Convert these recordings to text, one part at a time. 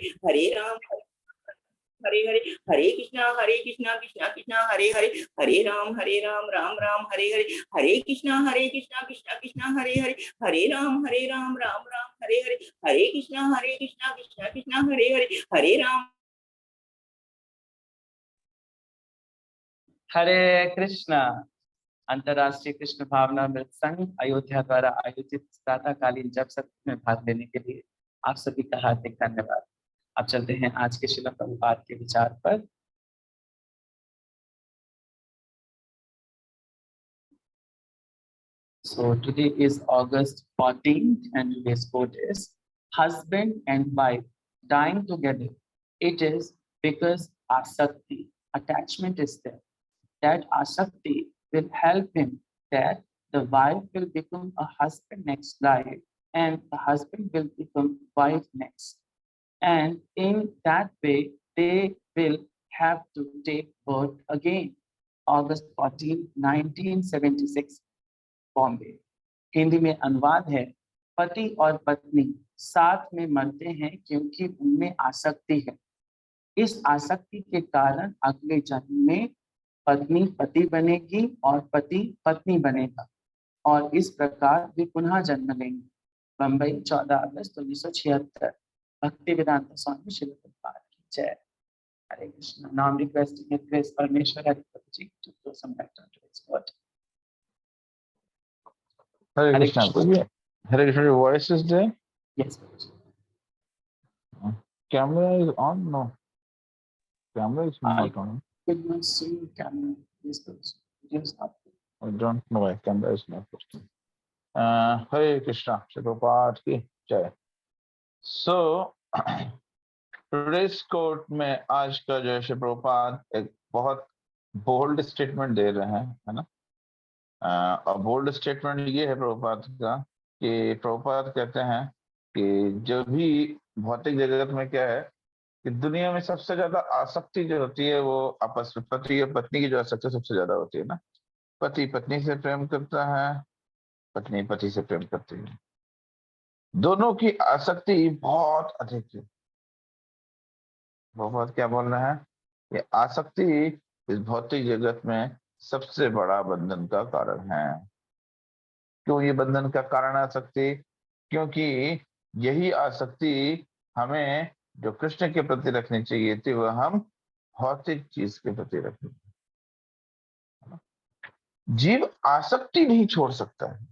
हरे राम हरे हरे, हरे कृष्णा कृष्णा कृष्णा हरे हरे, हरे राम राम राम हरे हरे, हरे कृष्णा कृष्णा कृष्णा हरे हरे, हरे राम राम राम हरे हरे, हरे कृष्णा कृष्णा कृष्णा हरे हरे, हरे राम। हरे कृष्णा। अंतर्राष्ट्रीय कृष्ण भावनामृत संघ अयोध्या द्वारा आयोजित प्रातःकालीन जप सत्र में भाग लेने के लिए आप सभी का हार्दिक धन्यवाद। अब चलते हैं आज के श्रील प्रभुपाद के विचार पर। So today is August 14th and today's quote is, husband and wife dying together. It is because asakti, attachment is there. That asakti will help him that the wife will become a husband next life and the husband will become wife next. And in that way, they will have to take birth again. August 14, 1976, Bombay. Hindi में अनुवाद है, पति और पत्नी साथ में मरते हैं क्योंकि उनमें आसक्ति है। इस आसक्ति के कारण अगले जन्म में पत्नी पति बनेगी और पति पत्नी बनेगा और इस प्रकार वे पुनः जन्म लेंगे। बम्बई 14 अगस्त 1976। भक्ति वेदांत स्वामी श्री प्रभुपाद की जय। हरे Krishna. Now I'm requesting His Grace Parmeshwar Adipati to throw some light onto his word. Hare Krishna. Hare Krishna, your voice is there? Yes. Camera is on? No. Camera is not on. Could not see camera. Yes, please. It is up. I don't know why camera is not working. Hare Krishna, Shri Prabhupada ki jai. So, today's quote में आज का जो श्री प्रभुपाद एक बहुत bold statement दे रहे हैं, है ना। और बोल्ड स्टेटमेंट ये है प्रभुपाद का कि प्रभुपाद कहते हैं कि जो भी भौतिक जगत में क्या है कि दुनिया में सबसे ज्यादा आसक्ति जो होती है वो आपस में पति और पत्नी की जो आसक्ति सबसे ज्यादा होती है ना। पति पत्नी से प्रेम करता है, पत्नी पति से प्रेम करती है, दोनों की आसक्ति बहुत अधिक है। बहुत क्या बोल रहे हैं कि आसक्ति इस भौतिक जगत में सबसे बड़ा बंधन का कारण है। क्यों ये बंधन का कारण आसक्ति? क्योंकि यही आसक्ति हमें जो कृष्ण के प्रति रखनी चाहिए थी वह हम भौतिक चीज के प्रति रखनी। जीव आसक्ति नहीं छोड़ सकता है,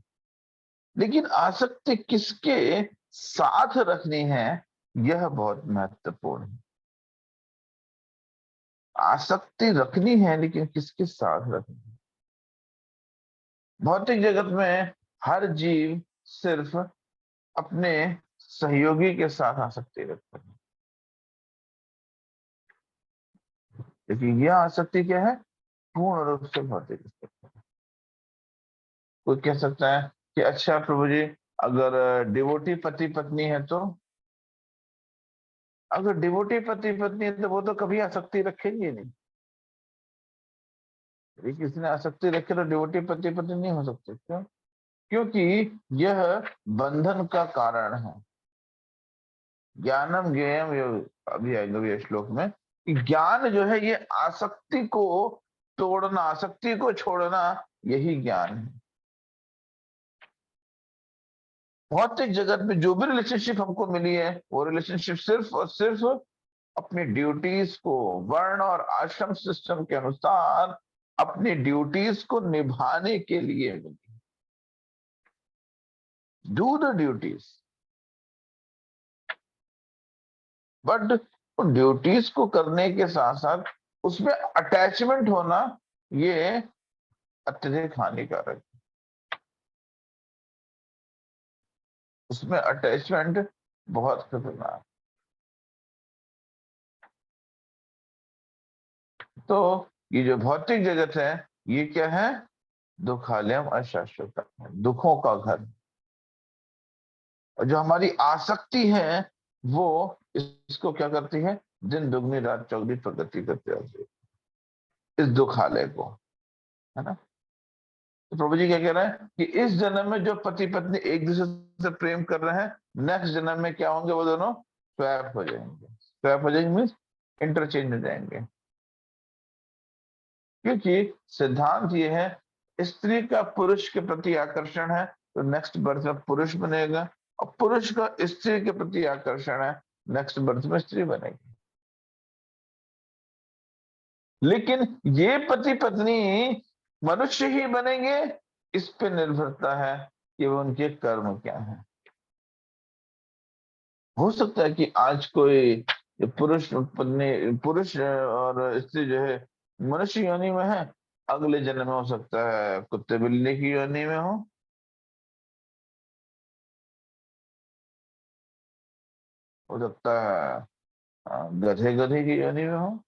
लेकिन आसक्ति किसके साथ रखनी है यह बहुत महत्वपूर्ण है। आसक्ति रखनी है लेकिन किसके साथ रखनी है। भौतिक जगत में हर जीव सिर्फ अपने सहयोगी के साथ आसक्ति रखता है, लेकिन यह आसक्ति क्या है? पूर्ण रूप से भौतिक। कोई कह सकता है कि अच्छा प्रभु जी, अगर डिवोटी पति पत्नी है तो, अगर डिवोटी पति पत्नी है तो वो तो कभी आसक्ति रखेंगे नहीं। यदि किसी ने आसक्ति रखे तो डिवोटी पति पत्नी नहीं हो सकते। क्यों? क्योंकि यह बंधन का कारण है। ज्ञानम ज्ञेयम, अभी आएगा ये श्लोक में, ज्ञान जो है ये आसक्ति को तोड़ना, आसक्ति को छोड़ना, यही ज्ञान है। भौतिक जगत में जो भी रिलेशनशिप हमको मिली है वो रिलेशनशिप सिर्फ और सिर्फ अपनी ड्यूटीज को वर्ण और आश्रम सिस्टम के अनुसार अपनी ड्यूटीज को निभाने के लिए मिली। डू द ड्यूटीज, बट उन ड्यूटीज को करने के साथ साथ उसमें अटैचमेंट होना ये अत्यधिक हानिकारक है। उसमें अटैचमेंट बहुत खतरनाक। तो ये जो भौतिक जगत है ये क्या है? दुखालयम अशाश्वत, दुखों का घर। और जो हमारी आसक्ति है वो इसको क्या करती है? दिन दुगनी रात चौगनी प्रगति करते रहती है इस दुखालय को, है ना। तो प्रभु जी क्या कह रहे हैं कि इस जन्म में जो पति पत्नी एक दूसरे से प्रेम कर रहे हैं, नेक्स्ट जन्म में क्या होंगे? वो दोनों स्वैप हो जाएंगे। स्वैप हो जाएंगे मीन्स इंटरचेंज हो जाएंगे, क्योंकि सिद्धांत ये है स्त्री का पुरुष के प्रति आकर्षण है तो नेक्स्ट बर्थ में पुरुष बनेगा, और पुरुष का स्त्री के प्रति आकर्षण है, नेक्स्ट बर्थ में स्त्री बनेगी। लेकिन ये पति पत्नी मनुष्य ही बनेंगे, इस पे निर्भरता है कि वो उनके कर्म क्या है। हो सकता है कि आज कोई पुरुष पत्नी, पुरुष और स्त्री जो है मनुष्य योनि में है, अगले जन्म में हो सकता है कुत्ते बिल्ली की योनि में हो सकता है गधे गधे की योनि में हो।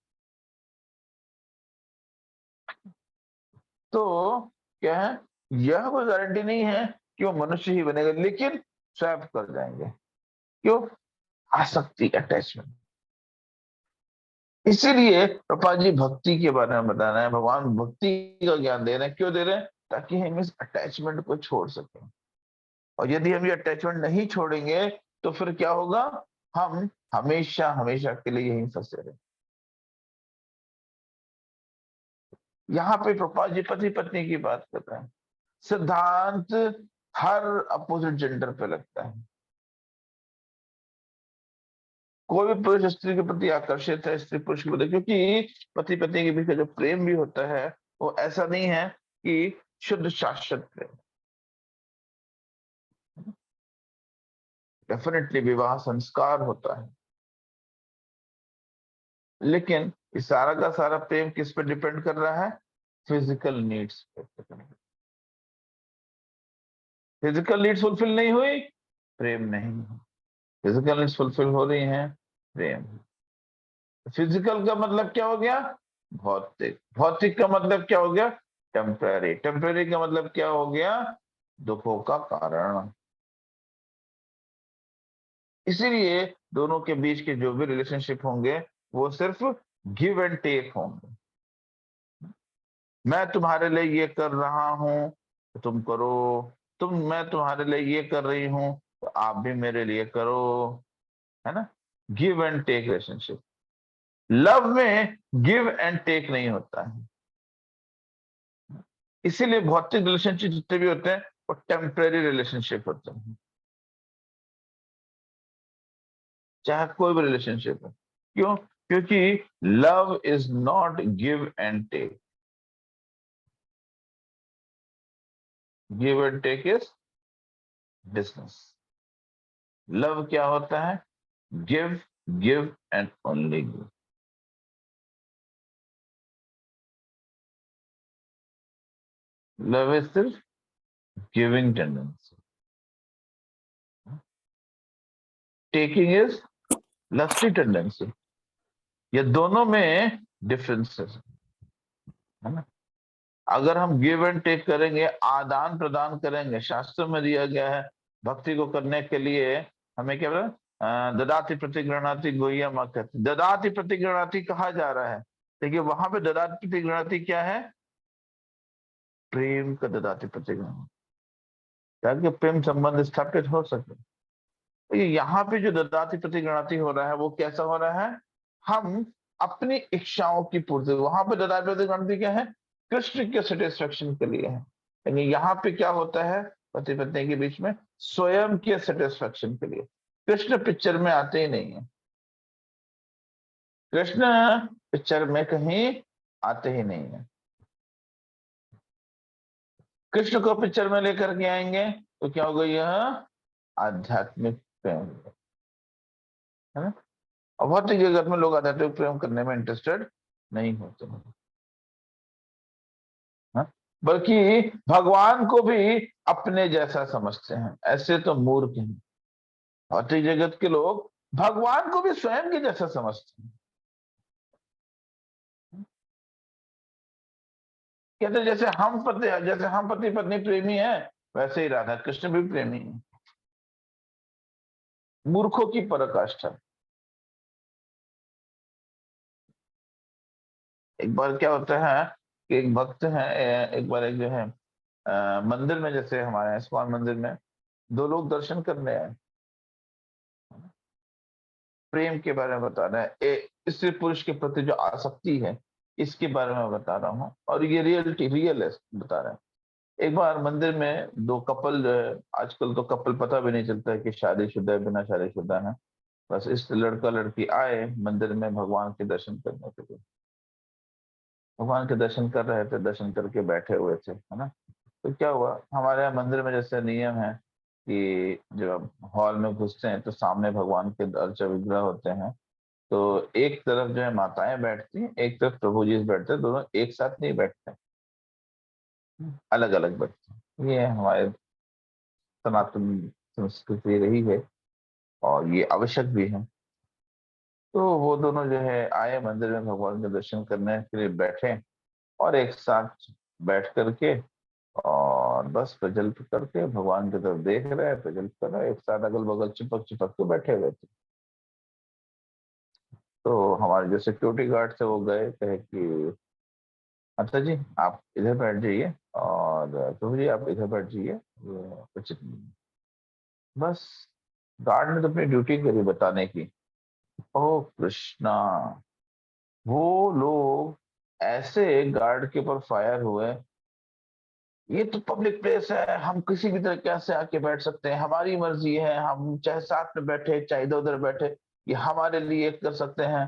तो क्या है, यह कोई गारंटी नहीं है कि वो मनुष्य ही बनेगा, लेकिन स्वैप कर जाएंगे। क्यों? आसक्ति, अटैचमेंट। इसीलिए पापा जी भक्ति के बारे में बताना है, भगवान भक्ति का ज्ञान दे रहे हैं। क्यों दे रहे हैं? ताकि हम इस अटैचमेंट को छोड़ सकें। और यदि हम ये अटैचमेंट नहीं छोड़ेंगे तो फिर क्या होगा, हम हमेशा हमेशा के लिए यहीं फंसे रहे। यहाँ पे प्रभुपाद जी पति पत्नी की बात कर रहे हैं। सिद्धांत हर अपोजिट जेंडर पे लगता है। कोई भी पुरुष स्त्री के प्रति आकर्षित है, स्त्री पुरुष के प्रति, क्योंकि पति पत्नी के बीच का जो प्रेम भी होता है वो ऐसा नहीं है कि शुद्ध शाश्वत प्रेम। डेफिनेटली विवाह संस्कार होता है, लेकिन इस सारा का सारा प्रेम किस पे डिपेंड कर रहा है? फिजिकल नीड्स पे। फिजिकल नीड्स फुलफिल नहीं हुई, प्रेम नहीं है। फिजिकल नीड्स फुलफिल हो रही हैं, प्रेम। फिजिकल का मतलब क्या हो गया? भौतिक। भौतिक का मतलब क्या हो गया? टेम्पररी। टेम्पररी का मतलब क्या हो गया? दुखों का कारण। इसीलिए दोनों के बीच के जो भी रिलेशनशिप होंगे वो सिर्फ गिव एंड टेक होंगे। मैं तुम्हारे लिए ये कर रहा हूं तो तुम करो, मैं तुम्हारे लिए ये कर रही हूं तो आप भी मेरे लिए करो, है ना? Give and take relationship. Love में गिव एंड टेक नहीं होता है। इसीलिए भौतिक रिलेशनशिप जितने भी होते हैं वो टेम्परेरी रिलेशनशिप होते हैं, चाहे कोई भी रिलेशनशिप है। क्यों? क्योंकि love is not give and take. Give and take is business. Love क्या होता है? Give, give and only give. Love is सिर्फ giving tendency, taking is lusty tendency. ये दोनों में डिफरेंसेस है ना। अगर हम गिव एंड टेक करेंगे, आदान प्रदान करेंगे, शास्त्र में दिया गया है भक्ति को करने के लिए हमें क्या बोला? ददाति प्रतिगृणाति गुह्यम कहते। ददाति प्रतिगृणाति कहा जा रहा है, देखिए वहां पे ददाति प्रतिगृणाति क्या है? प्रेम का ददाति प्रतिगृणाति, ताकि प्रेम संबंध स्थापित हो सके। तो यहाँ पे जो ददाति प्रतिगृणाति हो रहा है वो कैसा हो रहा है? हम अपनी इच्छाओं की पूर्ति, वहां पे ददाति प्रतिगृणाति क्या है? कृष्ण के सेटिस्फेक्शन के लिए है। यानी यहाँ पे क्या होता है पति पत्नी के बीच में? स्वयं के सेटिस्फेक्शन के लिए। कृष्ण पिक्चर में आते ही नहीं है, कृष्ण पिक्चर में कहीं आते ही नहीं है। कृष्ण को पिक्चर में लेकर के आएंगे तो क्या होगा? यह आध्यात्मिक प्रेम है ना। और भौतिक जगत में लोग आध्यात्मिक प्रेम करने में इंटरेस्टेड नहीं होते हैं, बल्कि भगवान को भी अपने जैसा समझते हैं। ऐसे तो मूर्ख हैं भौतिक जगत के लोग, भगवान को भी स्वयं के जैसा समझते हैं। कहते हैं जैसे हम पति पत्नी प्रेमी है, वैसे ही राधा कृष्ण भी प्रेमी है। मूर्खों की पराकाष्ठा। एक बार क्या होता है कि एक भक्त है, एक बार एक जो है मंदिर में, जैसे हमारे इस्कॉन मंदिर में दो लोग दर्शन करने आए। प्रेम के बारे में बता रहे हैं, स्त्री पुरुष के प्रति जो आसक्ति है इसके बारे में बता रहा हूँ, और ये रियल है बता रहे हैं। एक बार मंदिर में दो कपल जो है, आजकल तो कपल पता भी नहीं चलता है कि शादीशुदा है बिना शादीशुदा है, बस इस लड़का लड़की आए मंदिर में भगवान के दर्शन करने के लिए। भगवान के दर्शन कर रहे थे, दर्शन करके बैठे हुए थे, है ना। तो क्या हुआ, हमारे यहाँ मंदिर में जैसे नियम है कि जब हॉल में घुसते हैं तो सामने भगवान के अर्चा विग्रह होते हैं, तो एक तरफ जो है माताएं बैठती हैं, एक तरफ प्रभु जी बैठते हैं, दोनों एक साथ नहीं बैठते, अलग अलग बैठते हैं। ये हमारे सनातन संस्कृति रही है और ये आवश्यक भी है। तो वो दोनों जो है आए मंदिर में भगवान के दर्शन करने के लिए बैठे, और एक साथ बैठ करके और बस प्रजल्प करके भगवान की तरफ देख रहे हैं, प्रजल्प कर रहे हैं, एक साथ अगल बगल चिपक चिपक के बैठे हुए थे। तो हमारे जो सिक्योरिटी गार्ड थे वो गए, कहे कि अच्छा जी आप इधर बैठ जाइए, और प्रभु जी आप इधर बैठ जाइए, ये उचित नहीं है। बस गार्ड ने तो अपनी ड्यूटी करी बताने की। ओ कृष्णा, वो लोग ऐसे गार्ड के ऊपर फायर हुए, ये तो पब्लिक प्लेस है, हम किसी भी तरह से आके बैठ सकते हैं, हमारी मर्जी है, हम चाहे साथ में बैठे चाहे इधर उधर बैठे, ये हमारे लिए कर सकते हैं।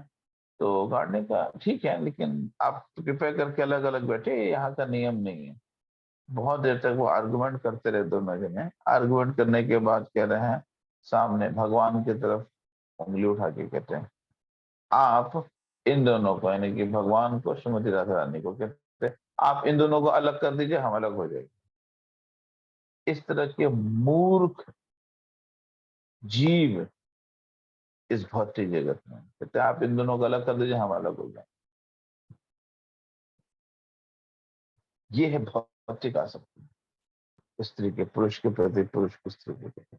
तो गार्ड ने कहा ठीक है, लेकिन आप कृपया करके अलग अलग बैठे, यहाँ का नियम नहीं है। बहुत देर तक वो आर्गुमेंट करते रहे दोनों जने। आर्गुमेंट करने के बाद कह रहे हैं, सामने भगवान की तरफ उंगली उठा के कहते हैं, आप इन दोनों को, यानी कि भगवान को, श्रीमती राधा रानी को कहते हैं, आप इन दोनों को अलग कर दीजिए, हम अलग हो जाएंगे। इस तरह के मूर्ख जीव इस भौतिक जगत में, कहते हैं आप इन दोनों को अलग कर दीजिए, हम अलग हो जाएंगे। ये है भौतिक आसक्ति, स्त्री के पुरुष के प्रति, पुरुष की स्त्री के प्रति।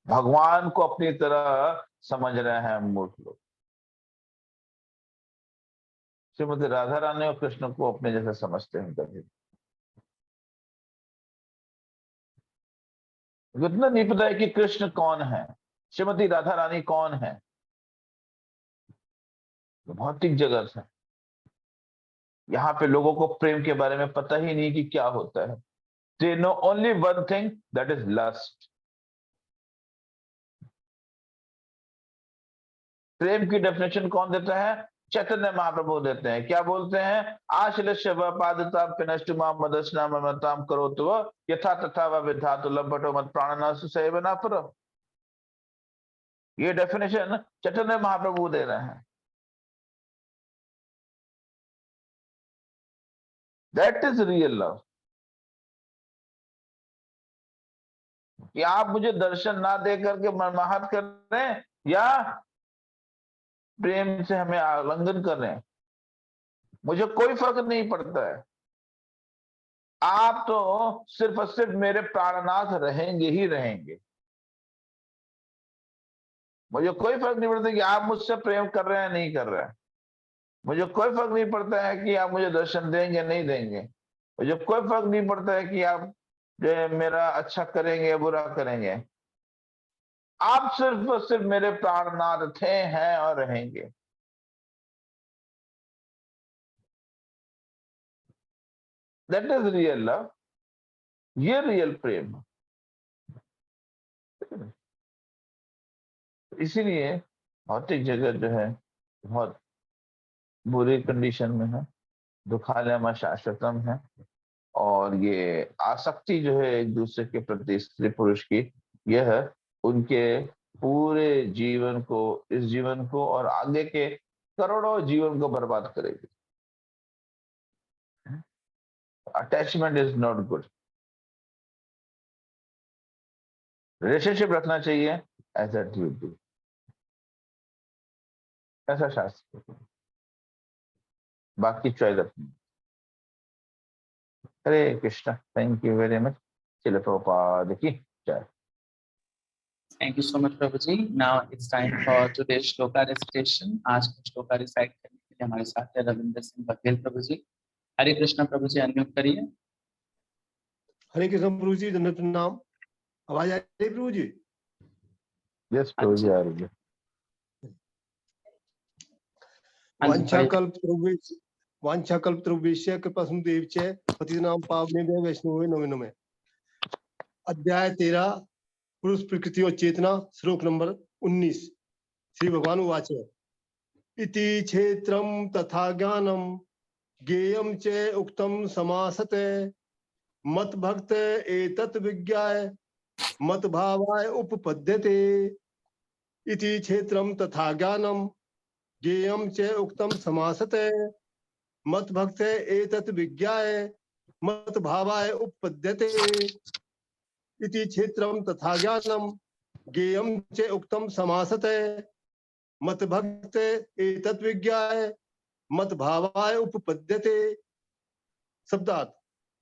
भगवान को अपनी तरह समझ रहे हैं मूर्ख लोग, श्रीमती राधा रानी और कृष्ण को अपने जैसे समझते हैं कभी। इतना नहीं पता है कि कृष्ण कौन है, श्रीमती राधा रानी कौन है। भौतिक जगत है, यहाँ पे लोगों को प्रेम के बारे में पता ही नहीं कि क्या होता है। They know only one thing, that is lust. प्रेम की डेफिनेशन कौन देता है? चैतन्य महाप्रभु देते हैं। क्या बोलते हैं? आश्लेष्य व पादताम पिनष्टु माम मदस्ना ममताम करोतु व यथा तथा व विधातु लंपटो मत प्राणनासु सेवना पर। ये डेफिनेशन चैतन्य महाप्रभु दे रहे हैं। That is real love. कि आप मुझे दर्शन ना दे करके मनमाहत कर रहे हैं, या प्रेम से हमें आलिंगन कर रहे हैं, मुझे कोई फर्क नहीं पड़ता है। आप तो सिर्फ और सिर्फ मेरे प्राणनाथ रहेंगे ही रहेंगे। मुझे कोई फर्क नहीं पड़ता कि आप मुझसे प्रेम कर रहे हैं नहीं कर रहे हैं। मुझे कोई फर्क नहीं पड़ता है कि आप मुझे दर्शन देंगे नहीं देंगे। मुझे कोई फर्क नहीं पड़ता है कि आप जो मेरा अच्छा करेंगे या बुरा करेंगे। आप सिर्फ और सिर्फ मेरे प्राणनाथ थे, हैं और रहेंगे। That is real love. ये रियल प्रेम। इसीलिए भौतिक जगत जो है बहुत बुरी कंडीशन में है, दुखालयम शाश्वतम है, और ये आसक्ति जो है एक दूसरे के प्रति स्त्री पुरुष की, यह उनके पूरे जीवन को, इस जीवन को और आगे के करोड़ों जीवन को बर्बाद करेगी। Attachment is not good. Relationship रखना चाहिए एज अ ड्यूटी, ऐसा शास्त्र, बाकी चॉइस अपनी। Hare Krishna, thank you very much. Srila Prabhupada की जय। Thank you so much, Prabhuji. Now it's time for today's shloka recitation. आज का श्लोका रिसाइट करने के लिए हमारे साथ है रविंद्र सिंह बघेल प्रभु जी। हरे कृष्णा प्रभु जी, अनम्यूट करिए। हरे कृष्ण प्रभु जी, दंडवत प्रणाम। आवाज आ रही है प्रभु जी? यस प्रभु जी, आ रही है। वांछाकल्पतरुभ्यश्च कृपासिन्धुभ्यश्च च पतितानां पावनेभ्यो वैष्णवेभ्यो नमो नमः। अध्याय 13 पुरुष प्रकृति और चेतना, श्लोक नंबर 19। श्री भगवान उवाच इति क्षेत्रं तथा ज्ञानं ज्ञेयं च उक्तं समासते मद्भक्त एतत् विज्ञाय मद्भावाय उपपद्यते। इति क्षेत्रं तथा ज्ञानं ज्ञेयं च उक्तं समासते मद्भक्त एतत् विज्ञाय मद्भावाय उपपद्यते। इति क्षेत्रं तथा ज्ञानं ज्ञेयं च उक्तं समासते मद्भक्त एतत् विज्ञाय मद्भावाय उपपद्यते। शब्दार्थ,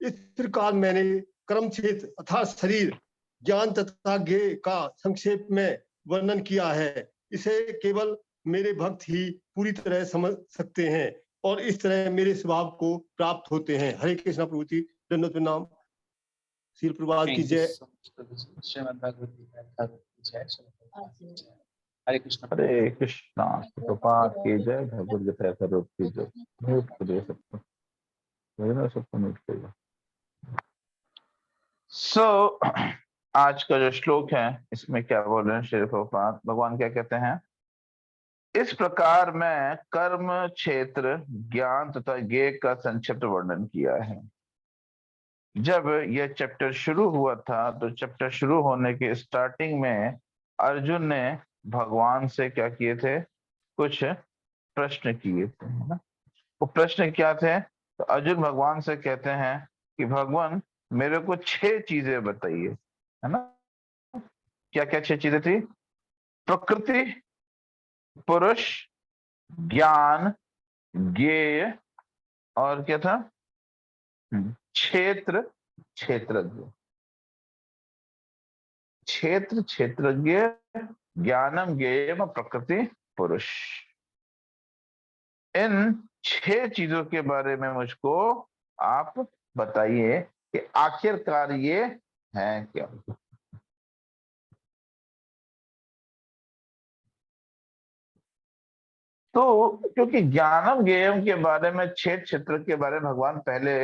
इस प्रकार मैंने कर्म क्षेत्र अर्थात शरीर, ज्ञान तथा ज्ञेय का संक्षेप में वर्णन किया है। इसे केवल मेरे भक्त ही पूरी तरह समझ सकते हैं और इस तरह मेरे स्वभाव को प्राप्त होते हैं। हरे कृष्णा प्रभु जी, दंडवत प्रणाम। श्रील प्रभुपाद की जय। श्रीमद् भगवद गीता की जय। हरे कृष्ण। हरे कृष्णा, प्रभुपाद की जय, भगवद गीता स्वरूप की जय। म्यूट करिए सबको, सबको म्यूट करिए। सो आज का जो श्लोक है इसमें क्या बोल रहे हैं श्री प्रभुपाद भगवान, क्या कहते हैं? इस प्रकार मैं कर्म क्षेत्र, ज्ञान तथा ज्ञेय का संक्षिप्त वर्णन किया है। जब यह चैप्टर शुरू हुआ था तो चैप्टर शुरू होने के स्टार्टिंग में अर्जुन ने भगवान से क्या किए थे? कुछ प्रश्न किए थे, है ना? वो प्रश्न क्या थे? तो अर्जुन भगवान से कहते हैं कि भगवान मेरे को 6 चीजें बताइए, है ना? क्या क्या 6 चीजें थी? प्रकृति, पुरुष, ज्ञान, ज्ञेय और क्या था? क्षेत्र, क्षेत्रज्ञ। क्षेत्र, क्षेत्रज्ञ, ज्ञानम, ज्ञेयम, प्रकृति, पुरुष। इन 6 चीजों के बारे में मुझको आप बताइए कि आखिरकार ये हैं क्या। तो क्योंकि ज्ञानम ज्ञेयम के बारे में 6 क्षेत्र के बारे में भगवान पहले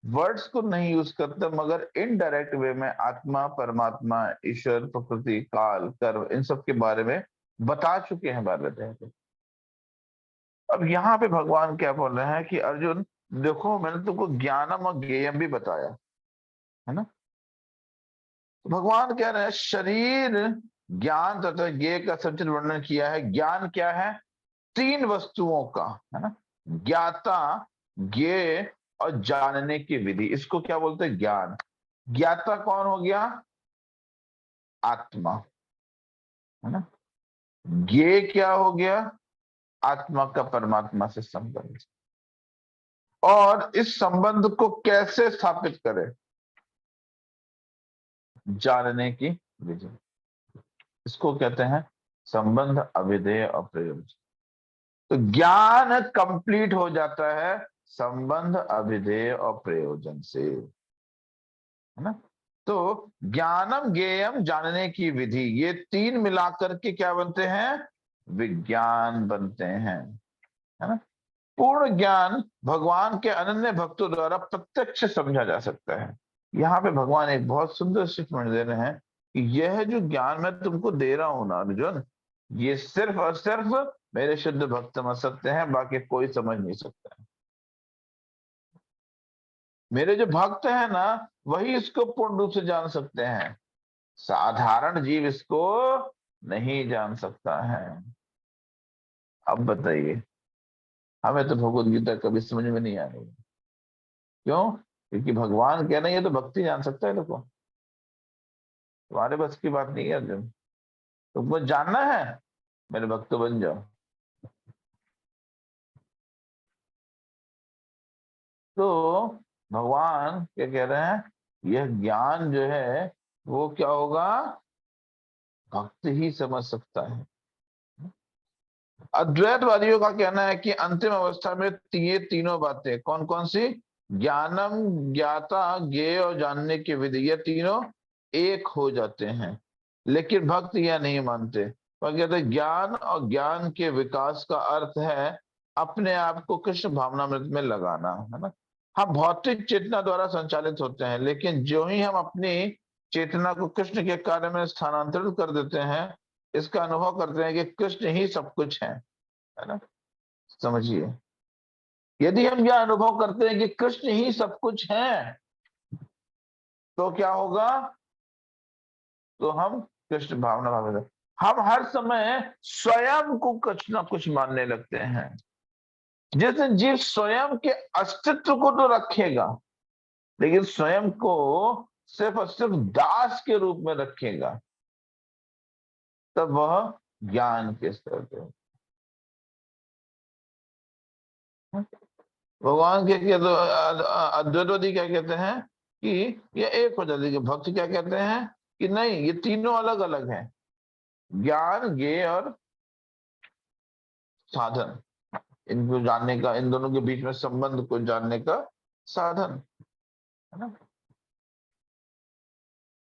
वर्ड्स को नहीं यूज करते, मगर इनडायरेक्ट वे में आत्मा, परमात्मा, ईश्वर, प्रकृति, काल, कर्म, इन सब के बारे में बता चुके हैं बार बार। अब यहाँ पे भगवान क्या बोल रहे हैं कि अर्जुन देखो, मैंने तुमको ज्ञानम और ज्ञेयम भी बताया, है ना? तो भगवान कह रहे हैं शरीर, ज्ञान तथा ज्ञेय का संक्षिप्त वर्णन किया है। ज्ञान क्या है? 3 वस्तुओं का, है ना? ज्ञाता, ज्ञेय और जानने की विधि, इसको क्या बोलते हैं? ज्ञान। ज्ञाता कौन हो गया? आत्मा, है ना? ज्ञेय क्या हो गया? आत्मा का परमात्मा से संबंध। और इस संबंध को कैसे स्थापित करें? जानने की विधि। इसको कहते हैं संबंध, अविधेय और प्रयोजन। तो ज्ञान कंप्लीट हो जाता है संबंध, अविधेय और प्रयोजन से, है ना? तो ज्ञानम, ज्ञेयम, जानने की विधि, ये 3 मिलाकर के क्या बनते हैं? विज्ञान बनते हैं, है ना? पूर्ण ज्ञान भगवान के अनन्य भक्तों द्वारा प्रत्यक्ष समझा जा सकता है। यहाँ पे भगवान एक बहुत सुंदर स्टेटमेंट दे रहे हैं कि यह जो ज्ञान मैं तुमको दे रहा हूं ना अर्जुन, ये सिर्फ और सिर्फ मेरे शुद्ध भक्त समझ सकते हैं, बाकी कोई समझ नहीं सकता है। मेरे जो भक्त हैं ना, वही इसको पूर्ण रूप से जान सकते हैं। साधारण जीव इसको नहीं जान सकता है। अब बताइए, हमें तो भगवद गीता कभी समझ में नहीं आ रही। क्यों? क्योंकि भगवान कह रहे हैं ये तो भक्ति जान सकता है। लोगों, तुम्हारे बस की बात नहीं है अर्जुन। तुमको जानना है, मेरे भक्त बन जाओ। तो भगवान क्या कह रहे हैं? यह ज्ञान जो है वो क्या होगा? भक्त ही समझ सकता है। अद्वैतवादियों का कहना है कि अंतिम अवस्था में ये तीनों बातें कौन कौन सी? ज्ञानम, ज्ञाता, ज्ञेय और जानने की विधि, ये तीनों एक हो जाते हैं। लेकिन भक्त यह नहीं मानते। वह कहते ज्ञान और ज्ञान के विकास का अर्थ है अपने आप को कृष्ण भावनामृत में लगाना, है ना। हम भौतिक चेतना द्वारा संचालित होते हैं, लेकिन जो ही हम अपनी चेतना को कृष्ण के कार्य में स्थानांतरित कर देते हैं, इसका अनुभव करते हैं कि कृष्ण ही सब कुछ है ना। समझिए, यदि हम यह अनुभव करते हैं कि कृष्ण ही सब कुछ है, तो क्या होगा? तो हम कृष्ण भावना भाव, हम हर समय स्वयं को कुछ ना कुछ मानने लगते हैं। जैसे जीव स्वयं के अस्तित्व को तो रखेगा, लेकिन स्वयं को सिर्फ और सिर्फ दास के रूप में रखेगा, तब वह ज्ञान के स्तर पे। भगवान के तो अद्वैतवादी क्या कहते हैं कि ये एक हो जाती है। भक्त क्या कहते हैं कि नहीं, ये तीनों अलग अलग हैं, ज्ञान, ज्ञेय और साधन। इनको जानने का, इन दोनों के बीच में संबंध को जानने का साधन, है ना।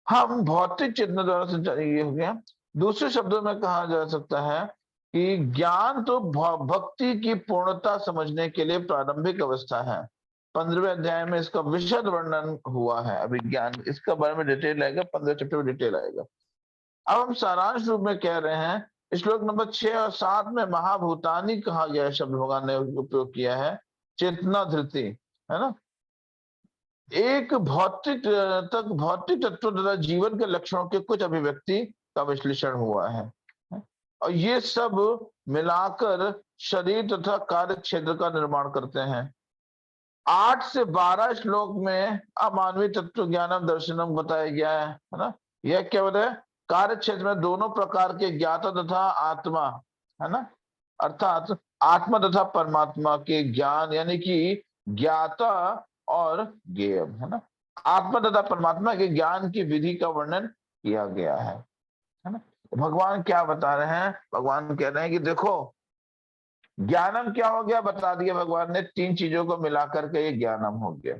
हम भौतिक चेतना द्वारा संचालित, ये हो गया। दूसरे शब्दों में कहा जा सकता है कि ज्ञान तो भक्ति की पूर्णता समझने के लिए प्रारंभिक अवस्था है। 15वें अध्याय में इसका विशद वर्णन हुआ है। अभी ज्ञान, इसका बारे में डिटेल आएगा, 15 चैप्टर में डिटेल आएगा। अब हम सारांश रूप में कह रहे हैं, श्लोक नंबर 6 और 7 में महाभूतानी कहा गया शब्द भगवान ने उपयोग किया है, चेतना धृति, है ना। एक भौतिक तत्व तथा जीवन के लक्षणों के कुछ अभिव्यक्ति का विश्लेषण हुआ है, और ये सब मिलाकर शरीर तथा कार्य क्षेत्र का निर्माण करते हैं। 8 से 12 श्लोक में अमानवीय तत्व ज्ञानम दर्शनम बताया गया है ना। यह क्या बताया? कार्य क्षेत्र में दोनों प्रकार के ज्ञाता तथा आत्मा, है ना, अर्थात आत्मा तथा परमात्मा के ज्ञान, यानी कि ज्ञाता और ज्ञेय, है ना। आत्मा तथा परमात्मा के ज्ञान की विधि का वर्णन किया गया है ना। भगवान क्या बता रहे हैं? भगवान कह रहे हैं कि देखो, ज्ञानम क्या हो गया, बता दिया भगवान ने। 3 चीजों को मिलाकर के ये ज्ञानम हो गया।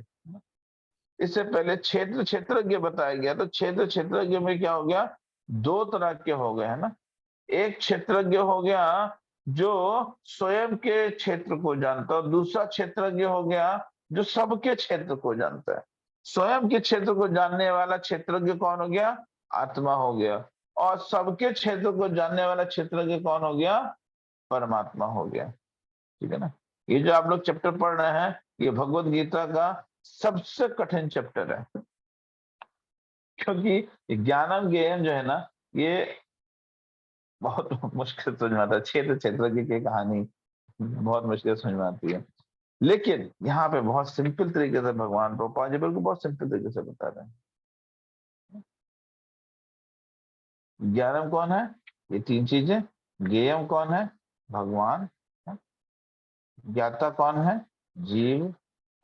इससे पहले क्षेत्र क्षेत्रज्ञ बताया गया, तो क्षेत्र क्षेत्रज्ञ में क्या हो गया? 2 तरह के हो गए, है ना। एक क्षेत्रज्ञ हो गया जो स्वयं के क्षेत्र को जानता है, और दूसरा क्षेत्रज्ञ हो गया जो सबके क्षेत्र को जानता है। स्वयं के क्षेत्र को जानने वाला क्षेत्रज्ञ कौन हो गया? आत्मा हो गया। और सबके क्षेत्र को जानने वाला क्षेत्रज्ञ कौन हो गया? परमात्मा हो गया। ठीक है ना। ये जो आप लोग चैप्टर पढ़ रहे हैं, ये भगवत गीता का सबसे कठिन चैप्टर है, क्योंकि ज्ञानम ज्ञेयम जो है ना, ये बहुत मुश्किल समझ में आता है। क्षेत्र की कहानी बहुत मुश्किल समझ में आती है, लेकिन यहाँ पे बहुत सिंपल तरीके से भगवान प्रभुपाद जी बिल्कुल बहुत सिंपल तरीके से बता रहे हैं। ज्ञानम कौन है? ये 3 चीजें। ज्ञेयम कौन है? भगवान। ज्ञाता कौन है? जीव,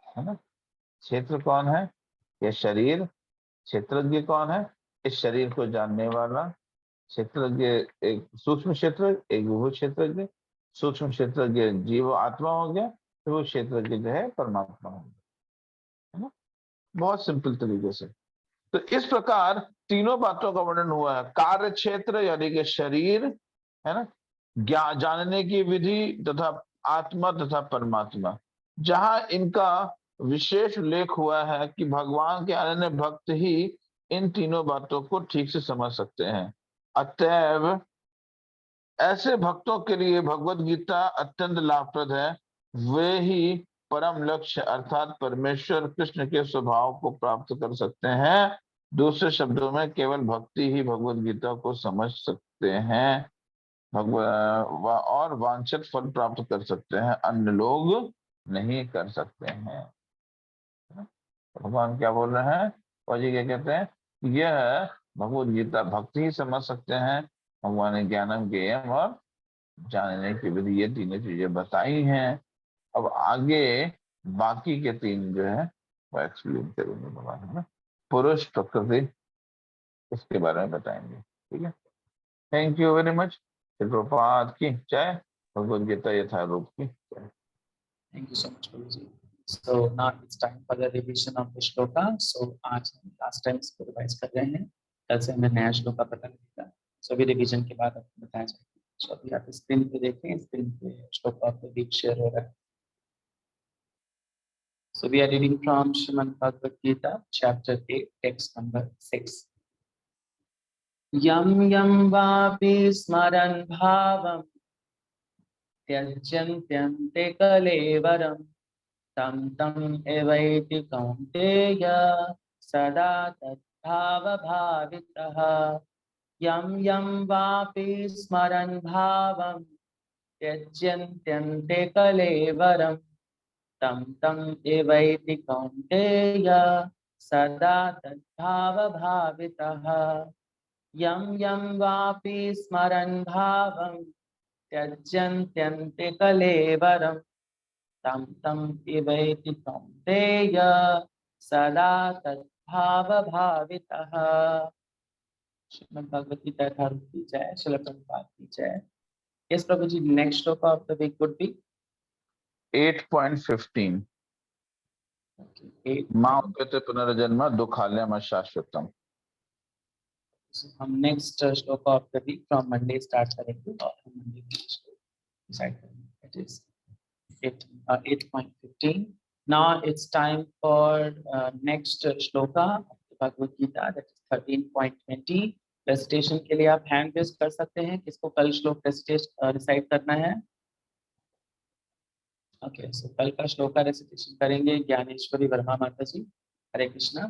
है ना। क्षेत्र कौन है? ये शरीर। क्षेत्रज्ञ कौन है? इस शरीर को जानने वाला। क्षेत्रज्ञ एक सूक्ष्म क्षेत्र, एक विभू क्षेत्रज्ञ। सूक्ष्म क्षेत्रज्ञ जीव आत्मा हो गया, विभू क्षेत्रज्ञ जो है परमात्मा हो गया, है ना। बहुत सिंपल तरीके से। तो इस प्रकार तीनों बातों का वर्णन हुआ है। कार्य क्षेत्र यानी कि शरीर, है ना, जानने की विधि तथा आत्मा तथा परमात्मा, जहां इनका विशेष उल्लेख हुआ है कि भगवान के अनन्य भक्त ही इन तीनों बातों को ठीक से समझ सकते हैं। अतएव ऐसे भक्तों के लिए भगवत गीता अत्यंत लाभप्रद है। वे ही परम लक्ष्य अर्थात परमेश्वर कृष्ण के स्वभाव को प्राप्त कर सकते हैं। दूसरे शब्दों में केवल भक्ति ही भगवत गीता को समझ सकते हैं और वांछित फल प्राप्त कर सकते हैं, अन्य लोग नहीं कर सकते हैं। भगवान क्या बोल रहे हैं? और जी क्या कहते हैं? यह भगवत गीता भक्ति ही समझ सकते हैं। भगवान ने ज्ञानम ज्ञेयम और जानने की विधि, ये 3 चीजें बताई हैं। अब आगे बाकी के 3 जो है वो एक्सप्लेन करेंगे भगवान, है ना। पुरुष, प्रकृति, इसके बारे में बताएंगे। ठीक है। Thank you very much. Prabhupada की जय। भगवद गीता यथारूप की जय। Thank you so much, Guruji. So now it's time for the revision of the shloka. So आज हम last time इसको रिवाइज कर रहे हैं। कल से हमें नया श्लोक का पता लगेगा, सभी रिवीजन के बाद आपको बताया जाएगा। सो अभी आप स्क्रीन पे देखें, स्क्रीन पे श्लोक आपको वीक शेयर हो रहा है। So we are reading from Srimad Bhagavad Gita, chapter 8, text number 6. Yam yam vapi smaran bhavam त्यज्यन्त्यं ते कलेवरं तं तं एवैति कौन्तेय सदा तद्भावभावितः। यं यं वापि स्मरन् भावं त्यज्यन्त्यं ते कलेवरं तं तं एवैति कौन्तेय सदा तद्भावभावितः। यं यं वापि स्मरन् भावं त्यज्यन्त्यन्ते कलेवरं तं तं एवैति कौन्तेय सदा तद्भावभावितः। श्रीमद् भगवद गीता यथारूप की जय, श्रील प्रभुपाद की जय। Yes, Prabhuji, next shloka of the week would be 8.15 8. मां उपेते पुनर्जन्म दुखालयम शाश्वतम। So हम next shloka of the week from Monday start करेंगे और हम Monday decide करेंगे. It is 8.15. Now it's time for next shloka of the Bhagavad Gita, that is 13.20. Recitation के लिए आप hand raise कर सकते हैं, किसको कल श्लोक recite करना है. Okay, so कल का श्लोका recitation करेंगे ज्ञानेश्वरी वर्मा माता जी. हरे कृष्णा.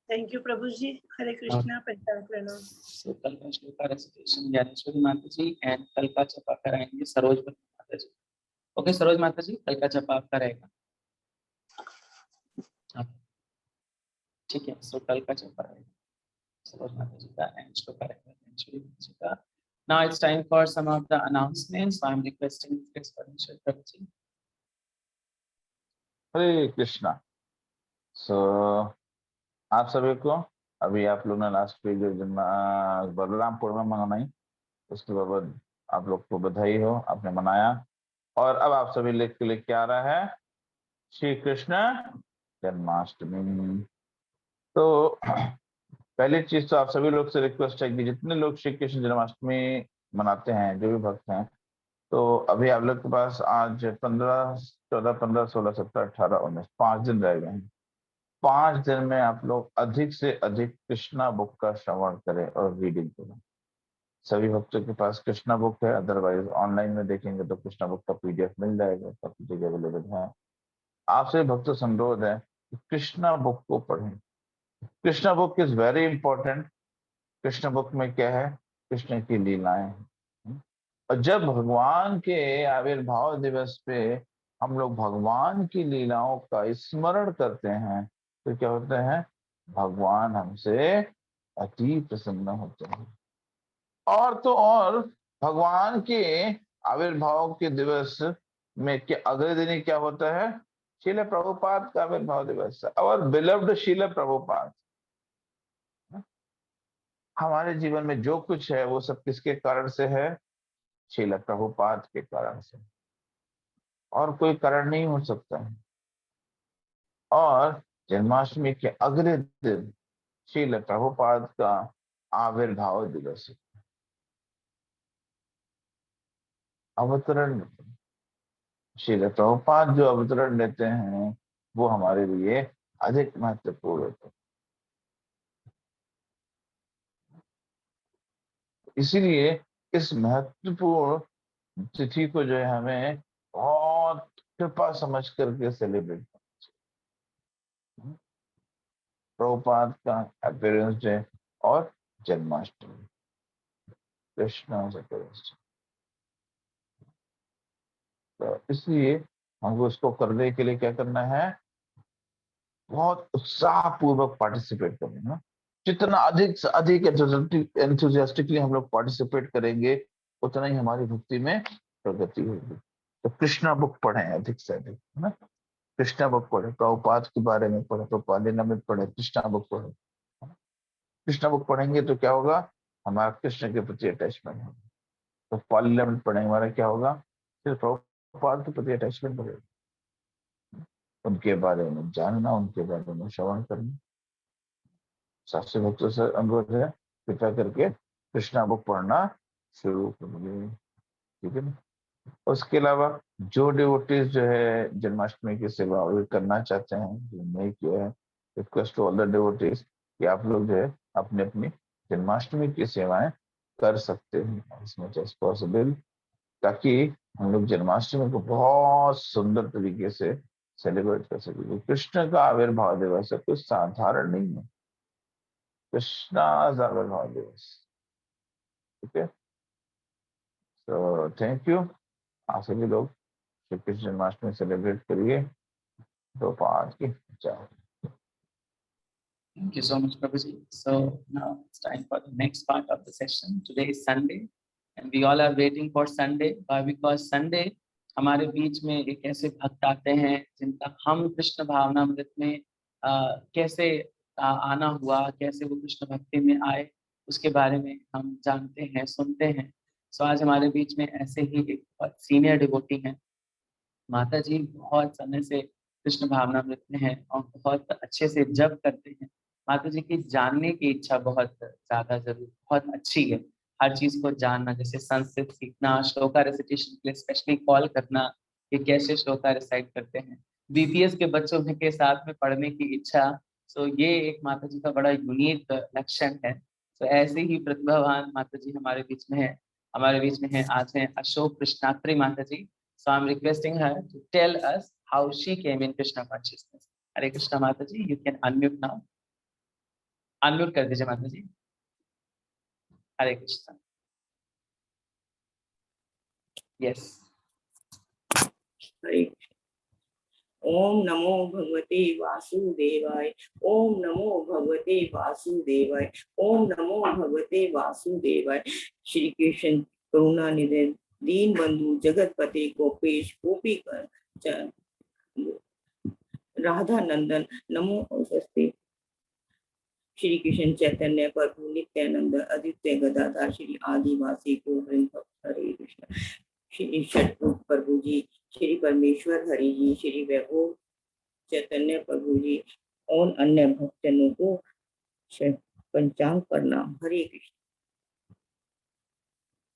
थैंक यू प्रभु जी, हरे कृष्णा, पंचांग प्रणाम। So कल का श्लोका recitation ज्ञानेश्वरी माता जी and कल का जपा कराएंगे सरोज माता जी. ओके सरोज माता जी, कल का जपा आपका रहेगा. ठीक है, सो कल का जपा रहेगा सरोज माता जी का एंड श्लोका रहेगा ज्ञानेश्वरी माता जी का. Now it's time for some of the announcements. So I'm requesting this permission Prabhu ji. हरे कृष्णा। सो आप सभी को अभी आप लोग ने लास्ट वीक बलरामपुर में मनाई, उसके बाद आप लोग को बधाई हो, आपने मनाया। और अब आप सभी लेके लेके आ रहा है श्री कृष्ण जन्माष्टमी। तो पहली चीज तो आप सभी लोग से रिक्वेस्ट है कि जितने लोग श्री कृष्ण जन्माष्टमी मनाते हैं, जो भी भक्त हैं, तो अभी आप लोग के पास आज 15, 14, 15, 16, 17, 18, 19 5 दिन रह गए हैं। 5 दिन में आप लोग अधिक से अधिक कृष्णा बुक का श्रवण करें और रीडिंग करें। सभी भक्तों के पास कृष्णा बुक है, अदरवाइज ऑनलाइन में देखेंगे तो कृष्णा बुक का पीडीएफ मिल जाएगा, सब जगह अवेलेबल है। आपसे भक्तों से अनुरोध है कि कृष्णा बुक को पढ़ें। Krishna book is very important. Krishna book में क्या है? कृष्ण की लीलाएं हैं। और जब भगवान के आविर्भाव दिवस पे हम लोग भगवान की लीलाओं का स्मरण करते हैं तो क्या होता है? भगवान हमसे अति प्रसन्न होते हैं। और तो और भगवान के आविर्भाव के दिवस में क्या अगले दिन ही क्या होता है? शील प्रभुपाद का आविर्भाव दिवस है। और बिलव्ड शील प्रभुपाद। हमारे जीवन में जो कुछ है वो सब किसके कारण से है? शील प्रभुपाद के कारण से, और कोई कारण नहीं हो सकता है। और जन्माष्टमी के अगले दिन शील प्रभुपाद का आविर्भाव दिवस है, अवतरण। शील प्रभुपाद जो अवतरण लेते हैं वो हमारे लिए अधिक महत्वपूर्ण होते हैं। इसीलिए इस महत्वपूर्ण तिथि को जो है हमें बहुत कृपा समझ करके सेलिब्रेट करना चाहिए। प्रभुपाद का अपीयरेंस डे और जन्माष्टमी, कृष्ण अपीयरेंस। तो इसलिए हमको इसको करने के लिए क्या करना है? बहुत उत्साह पूर्वक पार्टिसिपेट करना। जितना अधिक से अधिक एंथुसियास्टिकली हम लोग पार्टिसिपेट करेंगे उतना ही हमारी भक्ति में प्रगति होगी। तो कृष्णा बुक पढ़ें अधिक से अधिक, है ना? कृष्णा बुक पढ़े, प्रभुपाद के बारे में पढ़े, प्रभुपाद लीलामृत पढ़े, कृष्णा बुक पढ़े। कृष्णा बुक पढ़ेंगे तो क्या होगा? हमारा कृष्ण के प्रति अटैचमेंट होगा। तो प्रभुपाद लीलामृत पढ़ेंगे, हमारा क्या होगा? फिर प्रभुपाद के प्रति अटैचमेंट बढ़ेगा। उनके बारे में जानना, उनके बारे में श्रवण करना। साक्षी भक्तों से अनुरोध है, कृपया करके कृष्णा बुक पढ़ना शुरू करिए, ठीक है ना। उसके अलावा जो डिवोटीज जो है जन्माष्टमी की सेवा वो करना चाहते हैं, जो नहीं किया है, request to all the devotees कि आप लोग जो है अपनी अपनी जन्माष्टमी की सेवाएं कर सकते हैं इसमें एज पॉसिबल, ताकि हम लोग जन्माष्टमी को बहुत सुंदर तरीके से सेलिब्रेट कर सके। कृष्ण का आविर्भाव दिवस है, कुछ साधारण नहीं है, कृष्णा आविर्भाव दिवस, ठीक है। तो थैंक यू, आप सभी लोग श्री कृष्ण जन्माष्टमी सेलिब्रेट करिए। तो पाँच की जय। Thank you so much, Prabhuji. So now it's time for the next part of the session. Today is Sunday, and we all are waiting for Sunday. Why? Because Sunday हमारे बीच में एक ऐसे भक्त आते हैं जिनका हम कृष्ण भावनामृत में कैसे आना हुआ, कैसे वो कृष्ण भक्ति में आए, उसके बारे में हम जानते हैं, सुनते हैं। सो आज हमारे बीच में ऐसे ही एक बहुत सीनियर डिवोटी हैं, माता जी बहुत समय से कृष्ण भावनामृत में है और बहुत अच्छे से जप करते हैं। माता जी की जानने की इच्छा बहुत ज्यादा जरूर बहुत अच्छी है, हर चीज को जानना, जैसे संस्कृत सीखना, श्लोका रेसिटेशन के लिए स्पेशली कॉल करना कि कैसे श्लोका रिसाइट करते हैं, बीपीएस के बच्चों के साथ में पढ़ने की इच्छा। सो ये एक माता जी का बड़ा यूनिक लक्षण है। तो ऐसे ही प्रतिभावान माता जी हमारे बीच में है। हमारे बीच में है आज है अशोक कृष्णात्री माता जी। So I'm requesting her to tell us how she came in Krishna consciousness. Hare Krishna Mata ji, you can unmute now. Unmute कर दीजिए माता जी। Hare Krishna. Yes. हरे ओम नमो भगवते वासुदेवाय, ओम नमो भगवते वासुदेवाय, ओम नमो भगवते वासुदेवाय। श्री कृष्ण करुणा निधि दीन बंधु जगतपते गोपेश गोपी राधा नंदन नमो नमस्ते। श्री कृष्ण चैतन्य प्रभु नित्यानंद अद्वितीय गदाधर श्री आदिवासी गोविंद हरे कृष्ण। श्री षटरूप प्रभु जी, श्री परमेश्वर हरि जी, श्री वैभव चैतन्य प्रभु जी और अन्य भक्तजनों को पंचांग प्रणाम। हरे कृष्ण।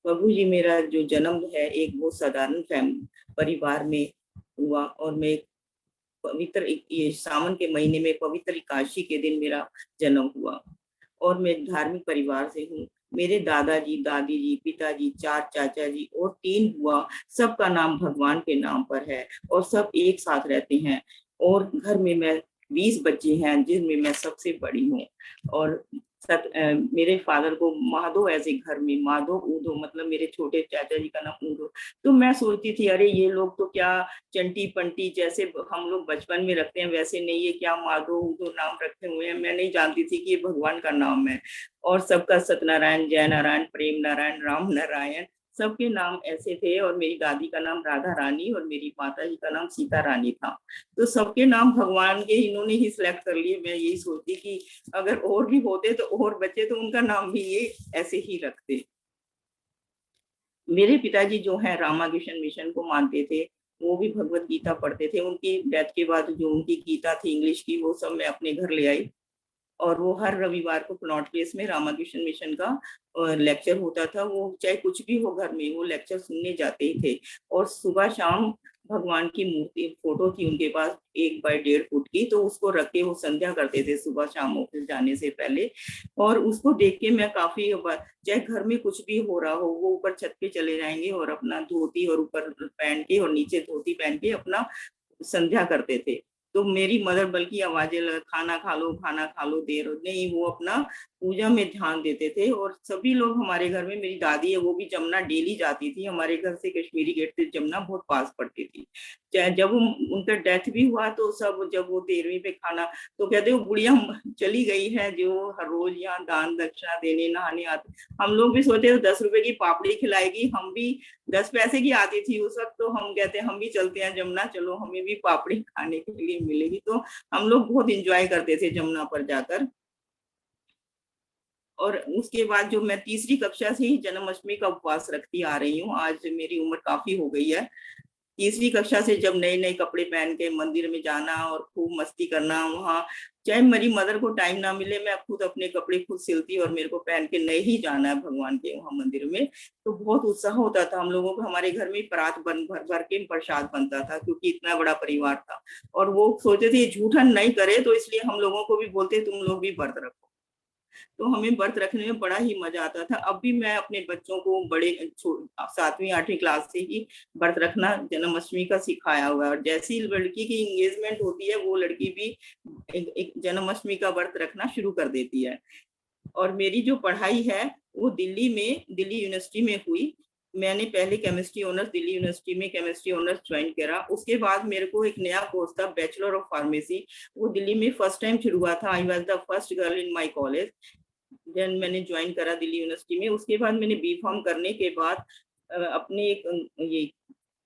प्रभु जी, मेरा जो जन्म है एक बहुत साधारण परिवार में हुआ और मैं पवित्र ये सावन के महीने में पवित्र एकादशी के दिन मेरा जन्म हुआ और मैं धार्मिक परिवार से हूँ। मेरे दादाजी, दादी जी, पिताजी, 4 चाचा जी और 3 बुआ, सबका नाम भगवान के नाम पर है और सब एक साथ रहते हैं। और घर में मैं 20 बच्चे हैं जिनमें मैं सबसे बड़ी हूँ। और मेरे फादर को माधो, ऐसे घर में माधो ऊधो, मतलब मेरे छोटे चाचा जी का नाम ऊधो। तो मैं सोचती थी अरे ये लोग तो क्या चंटी पंटी जैसे हम लोग बचपन में रखते हैं वैसे नहीं, ये क्या माधो ऊधो नाम रखे हुए हैं। मैं नहीं जानती थी कि ये भगवान का नाम है। और सबका सत्यनारायण, जय नारायण, प्रेम नारायण, राम नारायण, सबके नाम ऐसे थे। और मेरी दादी का नाम राधा रानी और मेरी माता जी का नाम सीता रानी था। तो सबके नाम भगवान के इन्होंने ही सिलेक्ट कर लिए। मैं यही सोचती कि अगर और भी होते तो और बच्चे तो उनका नाम भी ये ऐसे ही रखते। मेरे पिताजी जो है रामाकृष्ण मिशन को मानते थे, वो भी भगवत गीता पढ़ते थे। उनकी डेथ के बाद जो उनकी गीता थी इंग्लिश की, वो सब मैं अपने घर ले आई और वो हर रविवार को कनॉट प्लेस में रामाकृष्ण मिशन का लेक्चर होता था। वो चाहे कुछ भी हो घर में, वो लेक्चर सुनने जाते ही थे। और सुबह शाम भगवान की मूर्ति फोटो थी उनके पास 1 बाय 1.5 फुट की, तो उसको रख के वो संध्या करते थे सुबह शाम ऑफिस जाने से पहले। और उसको देख के मैं काफी, चाहे घर में कुछ भी हो रहा हो, वो ऊपर छत पे चले जाएंगे और अपना धोती और ऊपर पहन के और नीचे धोती पहन के अपना संध्या करते थे। तो मेरी मदर बल्कि आवाजें खाना खा लो देर नहीं, वो अपना पूजा में ध्यान देते थे। और सभी लोग हमारे घर में, मेरी दादी है वो भी जमुना डेली जाती थी। हमारे घर से कश्मीरी गेट से जमुना बहुत पास पड़ती थी। चाहे जब उनका डेथ भी हुआ तो सब, जब वो 13वीं पे खाना, तो कहते वो बुढ़िया चली गई है जो हर रोज यहाँ दान दक्षिणा देने नहाने आते। हम लोग भी सोचे 10 रुपए की पापड़ी खिलाएगी, हम भी 10 पैसे की आती थी उस वक्त, तो हम कहते हम भी चलते हैं जमुना, चलो हमें भी पापड़ी खाने के लिए मिलेगी। तो हम लोग बहुत एंजॉय करते थे जमुना पर जाकर। और उसके बाद जो मैं 3री कक्षा से ही जन्माष्टमी का उपवास रखती आ रही हूँ, आज मेरी उम्र काफी हो गई है। तीसरी कक्षा से जब नए नए कपड़े पहन के मंदिर में जाना और खूब मस्ती करना, वहाँ चाहे मेरी मदर को टाइम ना मिले, मैं खुद अपने कपड़े खुद सिलती और मेरे को पहन के नहीं ही जाना है भगवान के वहाँ मंदिर में, तो बहुत उत्साह होता था हम लोगों को। हमारे घर में परात भर भर के प्रसाद बनता था, क्योंकि इतना बड़ा परिवार था। और वो सोचते थे झूठा नहीं करे, तो इसलिए हम लोगों को भी बोलते तुम लोग भी व्रत रखो। तो हमें व्रत रखने में बड़ा ही मजा आता था। अब भी मैं अपने बच्चों को बड़े 7वीं 8वीं क्लास से ही व्रत रखना जन्माष्टमी का सिखाया हुआ है। और जैसे ही लड़की की एंगेजमेंट होती है, वो लड़की भी एक जन्माष्टमी का व्रत रखना शुरू कर देती है। और मेरी जो पढ़ाई है वो दिल्ली यूनिवर्सिटी में हुई। मैंने पहले केमिस्ट्री ऑनर्स दिल्ली यूनिवर्सिटी में केमिस्ट्री ऑनर्स ज्वाइन करा। उसके बाद मेरे को एक नया कोर्स था बैचलर ऑफ फार्मेसी, वो दिल्ली में फर्स्ट टाइम शुरू हुआ था। I was the first girl in my college. Then मैंने ज्वाइन करा दिल्ली यूनिवर्सिटी में। उसके बाद मैंने बी फार्म करने के बाद अपने एक ये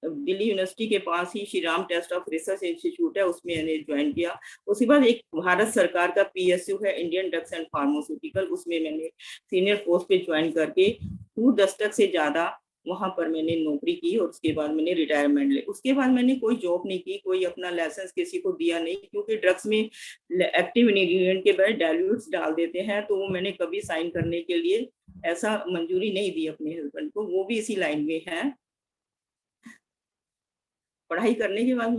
दिल्ली यूनिवर्सिटी के पास ही Shri Ram test of research institute है, उसमें मैंने ज्वाइन किया। उसके बाद एक भारत सरकार का PSU है, इंडियन ड्रग्स एंड फार्मास्यूटिकल, उसमें मैंने सीनियर पोस्ट पे ज्वाइन करके 2 दशक से ज्यादा वहां पर मैंने नौकरी की। और उसके बाद मैंने रिटायरमेंट ले। उसके बाद मैंने कोई जॉब नहीं की, कोई अपना लाइसेंस किसी को दिया नहीं, क्योंकि ड्रग्स में एक्टिव इंग्रेडिएंट के बजाय डाइल्यूट्स डाल देते हैं, तो वो मैंने कभी साइन करने के लिए ऐसा मंजूरी नहीं दी अपने हस्बैंड को। वो भी इसी लाइन में है। पढ़ाई करने के बाद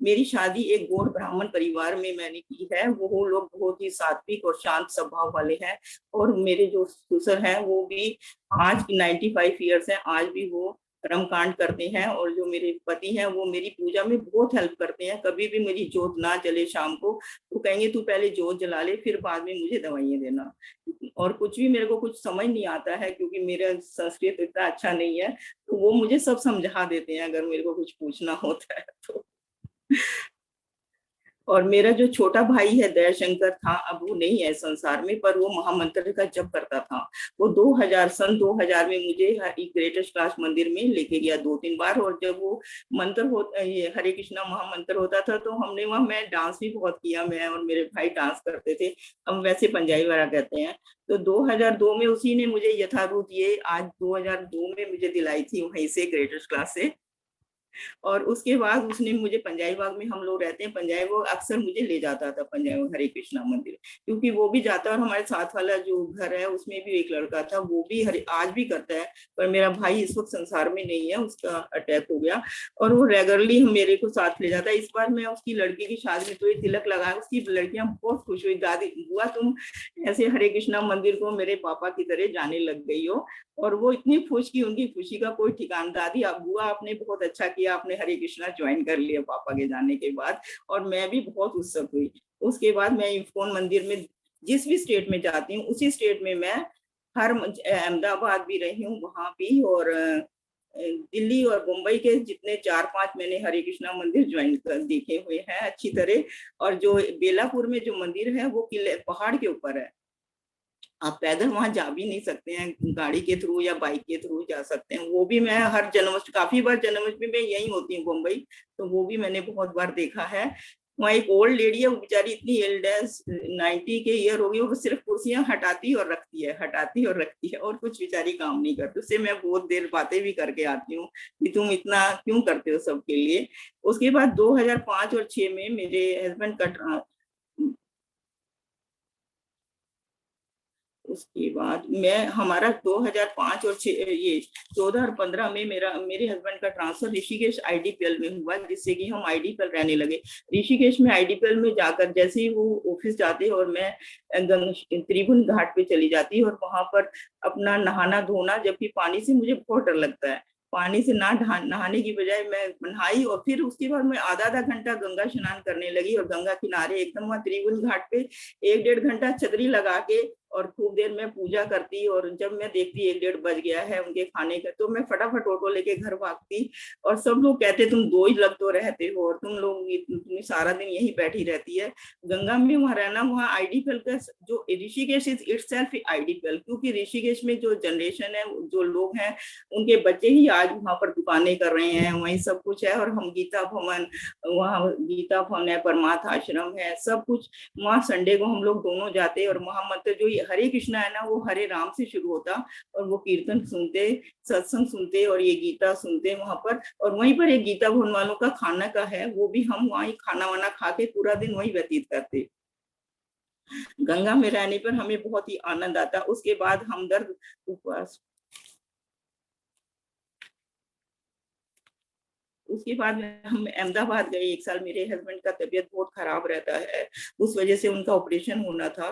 मेरी शादी एक गौड़ ब्राह्मण परिवार में मैंने की है। वो लोग बहुत ही सात्विक और शांत स्वभाव वाले हैं। और मेरे जो ससुर हैं वो भी आज की 95 ईयर्स हैं, आज भी वो कर्मकांड करते हैं। और जो मेरे पति हैं वो मेरी पूजा में बहुत हेल्प करते हैं। कभी भी मेरी जोत ना जले शाम को तो कहेंगे तू पहले जोत जला ले, फिर बाद में मुझे दवाइयाँ देना। और कुछ भी मेरे को कुछ समझ नहीं आता है, क्योंकि मेरा संस्कृत इतना अच्छा नहीं है, तो वो मुझे सब समझा देते हैं अगर मेरे को कुछ पूछना होता है तो। और मेरा जो छोटा भाई है दयाशंकर था, अब वो नहीं है संसार में, पर वो महामंत्र का जप करता था। वो 2000 में मुझे ग्रेटेस्ट क्लास मंदिर में लेके गया 2-3 बार। और जब वो मंत्र होता, ये हरे कृष्णा महामंत्र होता था, तो हमने वहाँ, मैं डांस भी बहुत किया, मैं और मेरे भाई डांस करते थे। हम वैसे पंजाबी वाला कहते हैं। तो 2002 में उसी ने मुझे यथारूप ये आज 2002 में मुझे दिलाई थी वहीं से, ग्रेटेस्ट क्लास से। और उसके बाद उसने मुझे पंजाबी बाग में, हम लोग रहते हैं पंजाबी बाग, अक्सर मुझे ले जाता था पंजाबी बाग हरे कृष्णा मंदिर, क्योंकि वो भी जाता है। और हमारे साथ वाला जो घर है उसमें भी एक लड़का था, वो भी आज भी करता है। पर मेरा भाई इस वक्त संसार में नहीं है, उसका अटैक हो गया। और वो रेगुलरली मेरे को साथ ले जाता है। इस बार मैं उसकी लड़की की शादी में तो ये तिलक लगाया, उसकी लड़कियां बहुत खुश हुई, दादी बुआ तुम ऐसे हरे कृष्णा मंदिर को मेरे पापा की तरह जाने लग गई हो। और वो इतनी खुश की, उनकी खुशी का कोई ठिकाना। दादी आप बुआ आपने बहुत अच्छा किया, आपने हरे कृष्णा ज्वाइन कर लिया पापा के जाने के बाद। और मैं भी बहुत उत्सुक हुई। उसके बाद मैं इस्कॉन मंदिर में जिस भी स्टेट में जाती हूँ, उसी स्टेट में मैं अहमदाबाद भी रही हूँ वहां भी, और दिल्ली और मुंबई के जितने 4-5 मैंने हरे कृष्णा मंदिर ज्वाइन कर देखे हुए हैं अच्छी तरह। और जो बेलापुर में जो मंदिर है वो किले पहाड़ के ऊपर है, आप पैदल वहां जा भी नहीं सकते हैं, गाड़ी के थ्रू या बाइक के थ्रू जा सकते हैं। वो भी मैं हर जन्माष्टमी, काफी बार जन्माष्टमी में यही होती हूँ मुंबई, तो वो भी मैंने बहुत बार देखा है। वहाँ एक ओल्ड लेडी है, वो बेचारी इतनी एल्ड है, 90 के ईयर हो गई, वो सिर्फ कुर्सियां हटाती और रखती है, हटाती और रखती है, और कुछ बेचारी काम नहीं करती। उससे मैं बहुत देर बातें भी करके आती हूँ कि तुम इतना क्यों करते हो सबके लिए। उसके बाद 2005 और 6 में मेरे हस्बैंड का उसके बाद मैं हमारा 2005 और 6 ये 14 और 15 में मेरे हस्बैंड का ट्रांसफर ऋषिकेश IDPL में हुआ, जिससे कि हम IDPL रहने लगे। ऋषिकेश में IDPL में जाकर जैसे ही वो ऑफिस जाते और मैं त्रिभुवन घाट पे चली जाती और वहां पर अपना नहाना धोना, जबकि पानी से मुझे बहुत डर लगता है, पानी से नहाने की बजाय मैं नहाई। और फिर उसके बाद मैं आधा घंटा गंगा स्नान करने लगी, और गंगा किनारे एकदम वहाँ त्रिभुवन घाट पे 1-1.5 घंटा छतरी लगा के और खूब देर में पूजा करती। और जब मैं देखती 1-1.5 बज गया है उनके खाने का, तो मैं फटाफट ऑटो लेके घर भागती। और सब लोग कहते तुम 2 ही लग तो रहते हो और तुम सारा दिन यही बैठी रहती है। गंगा में वहां रहना, वहाँ IDPL का जो ऋषिकेश इज इटसेल्फ IDPL, क्योंकि ऋषिकेश में जो जनरेशन है, जो लोग हैं, उनके बच्चे ही आज वहां पर दुकानें कर रहे हैं, वहीं सब कुछ है। और हम गीता भवन, वहाँ गीता भवन है, परमार्थ आश्रम है, सब कुछ वहाँ संडे को हम लोग दोनों जाते। और महामंत्र जो हरे कृष्णा है ना, वो हरे राम से शुरू होता और वो कीर्तन सुनते, सत्संग सुनते और ये गीता सुनते वहां पर। और वहीं पर एक गीता भवन वालों का खाना का है, वो भी हम वहीं खाना वाना खा के पूरा दिन वहीं व्यतीत करते। गंगा में रहने पर हमें बहुत ही आनंद आता। उसके बाद हमदर्द उपवास, उसके बाद हम अहमदाबाद गए। 1 साल मेरे हस्बैंड का तबीयत बहुत खराब रहता है, उस वजह से उनका ऑपरेशन होना था,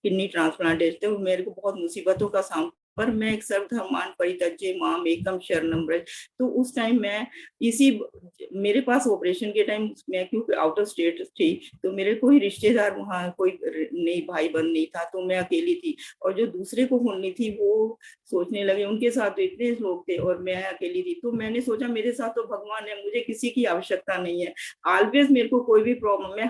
किडनी ट्रांसप्लांटेशन। तो मेरे को बहुत मुसीबतों का सामना, पर मैं एक सर्वधर्मान परित्यज्य माम एकम शरणम व्रज। तो उस टाइम मैं इसी, मेरे पास ऑपरेशन के टाइम मैं क्योंकि आउट ऑफ स्टेट थी, तो मेरे कोई रिश्तेदार वहाँ कोई नहीं, भाई बहन नहीं था, तो मैं अकेली थी। और जो दूसरे को होनी थी वो सोचने लगे उनके साथ तो इतने लोग थे और मैं अकेली थी। तो मैंने सोचा मेरे साथ तो भगवान है, मुझे किसी की आवश्यकता नहीं है। ऑलवेज मेरे को कोई भी प्रॉब्लम, मैं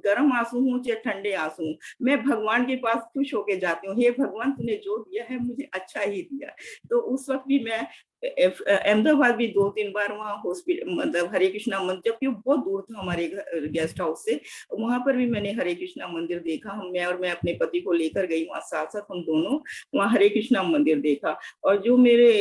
गर्म आंसू हूँ चाहे ठंडे आंसू हूँ, मैं भगवान के पास खुश होके जाती हूँ। हे भगवान, तूने जो दिया है मुझे अच्छा ही दिया। तो उस वक्त भी मैं अहमदाबाद भी 2-3 बार वहाँ हॉस्पिटल, मतलब हरे कृष्णा मंदिर, जबकि बहुत दूर था हमारे गेस्ट हाउस से, वहां पर भी मैंने हरे कृष्णा मंदिर देखा। मैं अपने पति को लेकर गई वहां, साथ साथ हम दोनों वहाँ हरे कृष्णा मंदिर देखा। और जो मेरे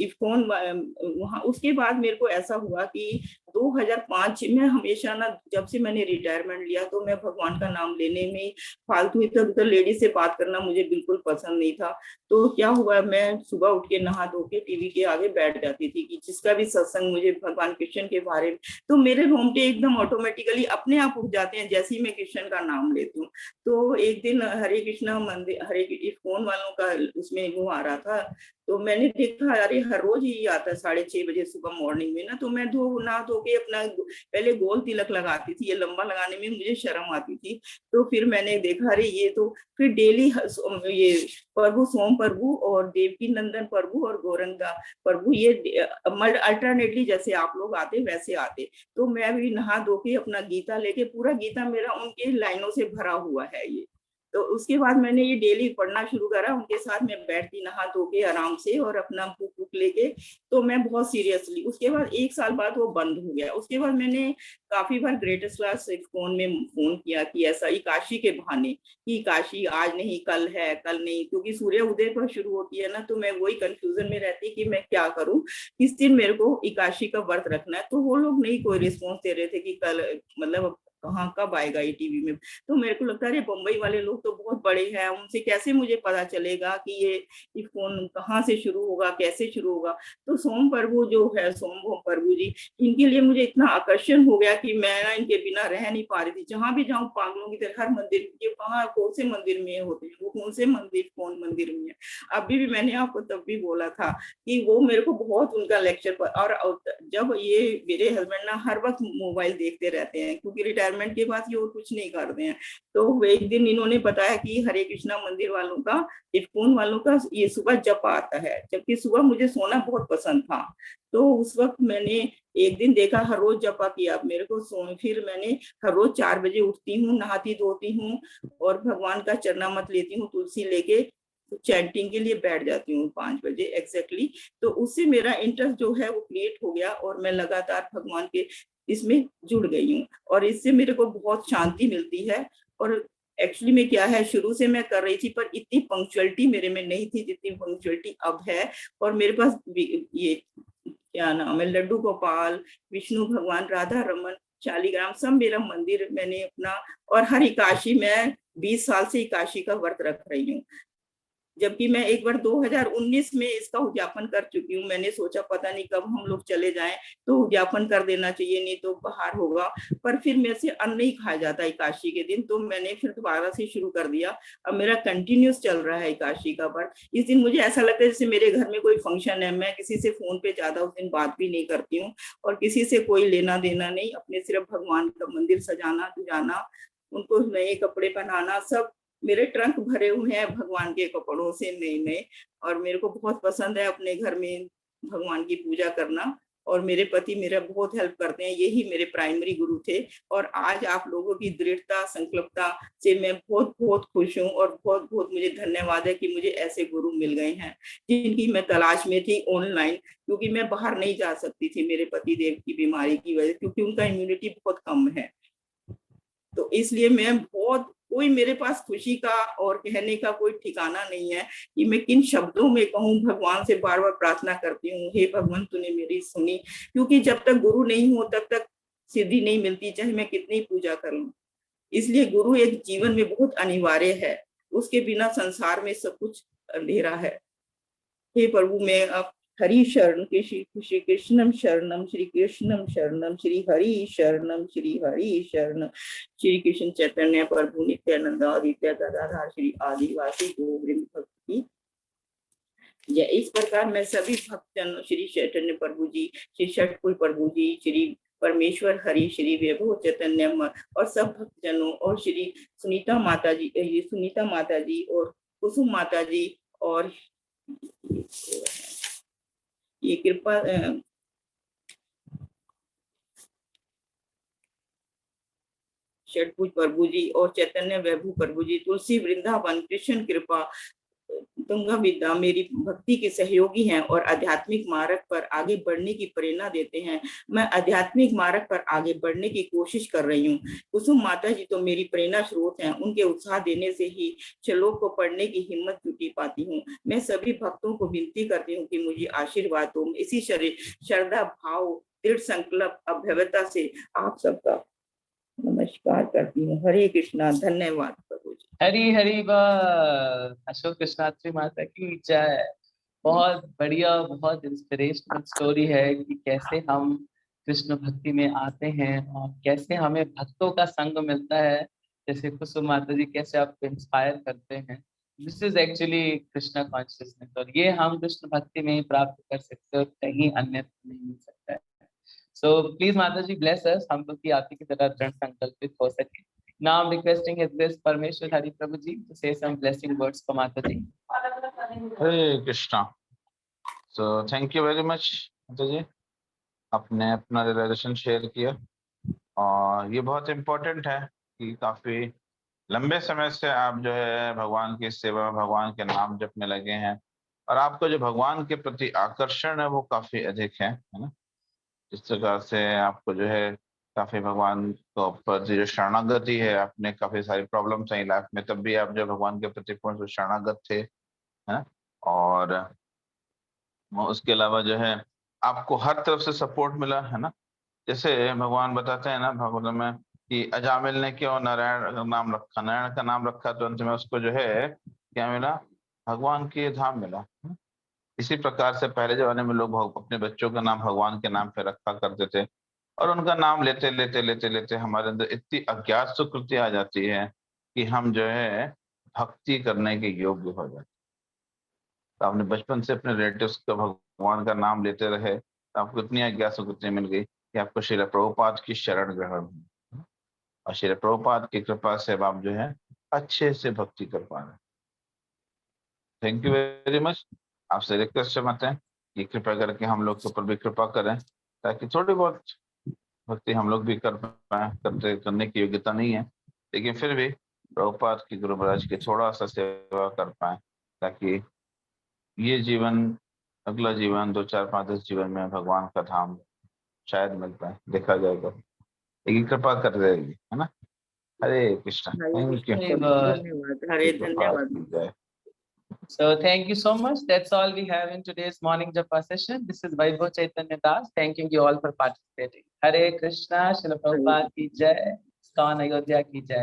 इफकॉन वहाँ, उसके बाद मेरे को ऐसा हुआ कि 2005 में हमेशा ना, जब से मैंने रिटायरमेंट लिया तो मैं भगवान का नाम लेने में, फालतू इधर उधर लेडीज से बात करना मुझे बिल्कुल पसंद नहीं था। तो क्या हुआ, मैं सुबह उठ के नहा धो के टीवी के आगे बैठ जाती थी कि जिसका भी सत्संग मुझे भगवान कृष्ण के बारे में, तो मेरे रोंगटे एकदम ऑटोमेटिकली अपने आप उठ जाते हैं जैसे ही मैं कृष्ण का नाम लेती हूँ। तो एक दिन हरे कृष्णा मंदिर, हरे इस्कॉन वालों का उसमें वो आ रहा था, तो मैंने देखा अरे हर रोज ही आता है 6:30 बजे सुबह मॉर्निंग में ना। तो मैं नहा धो के अपना पहले गोल तिलक लगाती थी, ये लंबा लगाने में मुझे शर्म आती थी। तो फिर मैंने देखा अरे ये तो, फिर डेली ये प्रभु सोम प्रभु और देवकी नंदन प्रभु और गौरंगा प्रभु, ये अल्टरनेटली जैसे आप लोग आते वैसे आते। तो मैं भी नहा धो के अपना गीता लेके, पूरा गीता मेरा उनके लाइनों से भरा हुआ है ये। तो उसके बाद मैंने ये डेली पढ़ना शुरू करा, उनके साथ मैं बैठती नहा धो के आराम से और अपना बुक लेके। तो मैं बहुत सीरियसली, उसके बाद 1 साल बाद वो बंद हो गया। उसके बाद मैंने काफी बार ग्रेटेस्ट क्लास फोन में फोन किया कि ऐसा ही काशी के बहाने कि काशी आज नहीं कल है, कल नहीं, क्योंकि सूर्य उदय पर शुरू होती है ना, तो मैं वही कंफ्यूजन में रहती कि मैं क्या करूं, किस दिन मेरे को एकादशी का व्रत रखना है। तो वो लोग नहीं कोई रिस्पॉन्स दे रहे थे कि कल, मतलब कहाँ कब आएगा ये टीवी में। तो मेरे को लगता है बम्बई वाले लोग तो बहुत बड़े हैं, उनसे कैसे मुझे पता चलेगा कि ये फोन कहाँ से शुरू होगा, कैसे शुरू होगा। तो सोम प्रभु जो है, सोम प्रभु जी, इनके लिए मुझे इतना आकर्षण हो गया कि मैं ना इनके बिना रह नहीं पा रही थी। जहां भी जाऊं पागलों की तरह, हर मंदिर, ये कहाँ कौन से मंदिर में होते हैं, वो कौन से मंदिर, कौन मंदिर में है। अभी भी मैंने आपको तब भी बोला था कि वो मेरे को बहुत उनका लेक्चर पर, और जब ये मेरे हस्बैंड ना हर वक्त मोबाइल देखते रहते हैं क्योंकि रिटायरमेंट के बाद ये और कुछ नहीं करते हैं। तो एक दिन इन्होंने बताया कि हरे कृष्णा मंदिर वालों का, इस्कॉन वालों का ये सुबह जप आता है, जबकि सुबह मुझे सोना बहुत पसंद था। तो उस वक्त मैंने एक दिन देखा, हर रोज जपा किया मेरे को फिर मैंने हर रोज 4 बजे उठती हूँ, नहाती धोती हूँ और भगवान का चरणामृत लेती हूँ, तुलसी लेके चैंटिंग के लिए बैठ जाती हूँ 5 बजे एग्जैक्टली। तो उससे मेरा इंटरेस्ट जो है वो क्रिएट हो गया और मैं लगातार भगवान के इसमें जुड़ गई हूँ और इससे मेरे को बहुत शांति मिलती है। और एक्चुअली में क्या है, शुरू से मैं कर रही थी पर इतनी पंक्चुअलिटी मेरे में नहीं थी जितनी पंक्चुअलिटी अब है। और मेरे पास ये क्या नाम है, लड्डू गोपाल, विष्णु भगवान, राधा रमन, शालिग्राम, सब मेरा मंदिर मैंने अपना। और हर एकादशी में 20 साल से एकादशी का व्रत रख रही हूँ, जबकि मैं एक बार 2019 में इसका उद्यापन कर चुकी हूँ। मैंने सोचा पता नहीं कब हम लोग चले जाएं तो उद्यापन कर देना चाहिए, नहीं तो बाहर होगा। पर फिर मेरे से अन्न नहीं खाया जाता एकादशी के दिन, तो मैंने फिर दोबारा से शुरू कर दिया। अब मेरा कंटिन्यूस चल रहा है एकादशी का व्रत। इस दिन मुझे ऐसा लगता है जैसे मेरे घर में कोई फंक्शन है। मैं किसी से फोन पे ज्यादा उस दिन बात भी नहीं करती हूँ और किसी से कोई लेना देना नहीं, अपने सिर्फ भगवान का मंदिर सजाना जाना, उनको नए कपड़े पहनाना, सब मेरे ट्रंक भरे हुए हैं भगवान के कपड़ों से नए नए। और मेरे को बहुत पसंद है अपने घर में भगवान की पूजा करना। और मेरे पति मेरा बहुत हेल्प करते हैं, यही मेरे प्राइमरी गुरु थे। और आज आप लोगों की दृढ़ता संकल्पता से मैं बहुत बहुत खुश हूँ और बहुत बहुत मुझे धन्यवाद है कि मुझे ऐसे गुरु मिल गए हैं जिनकी मैं तलाश में थी ऑनलाइन, क्योंकि मैं बाहर नहीं जा सकती थी मेरे पति देव की बीमारी की वजह, क्योंकि उनका इम्यूनिटी बहुत कम है। तो इसलिए मैं बहुत कोई मेरे पास खुशी का और कहने का कोई ठिकाना नहीं है कि मैं किन शब्दों में कहूँ। भगवान से बार बार प्रार्थना करती हूँ, हे भगवान तूने मेरी सुनी, क्योंकि जब तक गुरु नहीं हो तब तक सिद्धि नहीं मिलती, चाहे मैं कितनी पूजा कर लूं। इसलिए गुरु एक जीवन में बहुत अनिवार्य है, उसके बिना संसार में सब कुछ अंधेरा है। हे प्रभु, मैं अब हरि शरण श्री कृष्णम शरणम, श्री कृष्णम शरणम, श्री हरि शरणम, श्री हरि शरण, श्री कृष्ण चैतन्य प्रभु नित्यानंद आदित्य गदाधर श्री आदिवासी गोविंद भक्ति जय। इस प्रकार मैं सभी भक्तजनों, श्री चैतन्य प्रभु जी, श्री षटकुल प्रभु जी, श्री परमेश्वर हरि, श्री वैभव चैतन्य और सब भक्तजनों और श्री सुनीता माता जी और कुसुम माता जी और ये कृपा षटभुज प्रभु जी और चैतन्य वैभव प्रभु जी, तुलसी वृंदावन कृष्ण कृपा तुंगा विद्या मेरी भक्ति के सहयोगी हैं और आध्यात्मिक मार्ग पर आगे बढ़ने की प्रेरणा देते हैं। मैं आध्यात्मिक मार्ग पर आगे बढ़ने की कोशिश कर रही हूँ। कुसुम माता जी तो मेरी प्रेरणा स्रोत हैं, उनके उत्साह देने से ही श्लोक को पढ़ने की हिम्मत जुटी पाती हूँ। मैं सभी भक्तों को विनती करती हूँ कि मुझे आशीर्वाद दो। इसी श्रद्धा भाव दृढ़ संकल्प अभ्यवता से आप सबका नमस्कार करती हूँ। हरे कृष्णा। धन्यवाद प्रभु जी। हरी हरी बोल। अशोक कृष्णात्री माता की जय। बहुत बढ़िया, बहुत इंस्पिरेशनल स्टोरी है कि कैसे हम कृष्ण भक्ति में आते हैं और कैसे हमें भक्तों का संग मिलता है। जैसे कुसुम माता जी कैसे आपको इंस्पायर करते हैं। This is actually Krishna consciousness, और ये हम कृष्ण भक्ति में ही प्राप्त कर सकते हैं, कहीं अन्य नहीं मिल सकता है। So please माता जी bless us, हम लोग की आरती की तरह दृढ़ संकल्पित हो सके। Now I'm requesting His Grace Parmeshwar Hari Prabhu ji to say some blessing words for माता जी। Hare Krishna. So thank you very much माता जी, आपने अपना रियलाइजेशन शेयर किया और ये बहुत इम्पोर्टेंट है कि काफी लंबे समय से आप जो है भगवान की सेवा में भगवान के नाम जपने लगे हैं और आपको जो भगवान के प्रति आकर्षण है वो काफी अधिक है ना। इस प्रकार से आपको जो है काफी भगवान को प्रति जो शरणागति है, आपने काफी सारी प्रॉब्लम्स आई लाइफ में, तब भी आप जो भगवान के प्रति पूर्ण रूप से शरणागत थे, है ना। और उसके अलावा जो है आपको हर तरफ से सपोर्ट मिला, है ना। जैसे भगवान बताते हैं ना भागवत में कि अजामिल ने क्यों नारायण का नाम रखा, नारायण का नाम रखा तो अंत में उसको जो है क्या मिला, भगवान के धाम मिला। इसी प्रकार से पहले जमाने में लोग अपने बच्चों का नाम भगवान के नाम पे रखा करते थे और उनका नाम लेते लेते लेते लेते हमारे अंदर इतनी अज्ञात सुकृति आ जाती है कि हम जो है भक्ति करने के योग्य हो जाते। तो आपने बचपन से अपने रिलेटिव्स का भगवान का नाम लेते रहे तो आपको इतनी अज्ञात सुकृति मिल गई कि आपको श्रील प्रभुपाद की शरण ग्रहण हुई और श्रील प्रभुपाद की कृपा से आप जो है अच्छे से भक्ति कर पा रहे। Thank you very much. आपसे रिक्वेस्ट करते हैं कि कृपया करके हम लोग के ऊपर भी कृपा करें ताकि थोड़ी बहुत भक्ति हम लोग भी कर पाए। करने की योग्यता नहीं है लेकिन फिर भी प्रभुपाद की गुरु महाराज की थोड़ा सा सेवा कर पाए ताकि ये जीवन, अगला जीवन 2, 4, 5, 10 जीवन में भगवान का धाम शायद मिल पाए, देखा जाएगा। लेकिन कृपा कर रहेगी, है ना। हरे कृष्णा। Thank you. धन्यवाद। हरे धन्यवाद। So thank you so much. That's all we have in today's morning japa session. This is Vaibhav Chaitanya Das. Thanking you all for participating. Hare Krishna. Srila Prabhupada ki jai. ISKCON Ayodhya ki jai.